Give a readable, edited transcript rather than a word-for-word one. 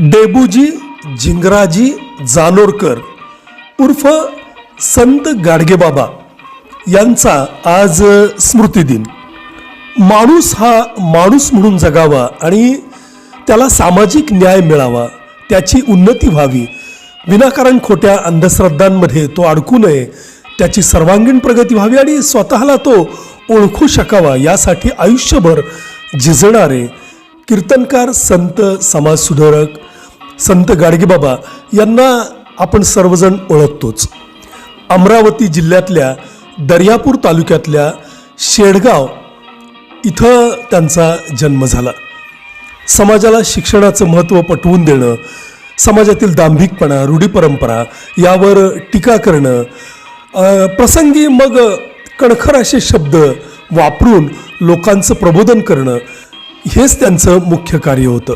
डेबूजी झिंगराजी जानोरकर उर्फ संत गाडगेबाबा यांचा आज स्मृतिदिन। माणूस हा माणूस म्हणून जगावा आणि त्याला सामाजिक न्याय मिळावा, त्याची उन्नती व्हावी, विनाकारण खोट्या अंधश्रद्धांमध्ये तो अडकू नये, त्याची सर्वांगीण प्रगती व्हावी आणि स्वतःला तो ओळखू शकावा, यासाठी आयुष्यभर झिजणारे कीर्तनकार संत समाजसुधारक संत गाडगेबाबा यांना आपण सर्वजण ओळखतोच। अमरावती जिल्ह्यातल्या दर्यापूर तालुक्यातल्या शेडगाव इथं त्यांचा जन्म झाला। समाजाला शिक्षणाचं महत्त्व पटवून देणं, समाजातील दांभिकपणा, रूढी परंपरा यावर टीका करणं, प्रसंगी मग कणखर असे शब्द वापरून लोकांचं प्रबोधन करणं, हेच त्यांचं मुख्य कार्य होतं।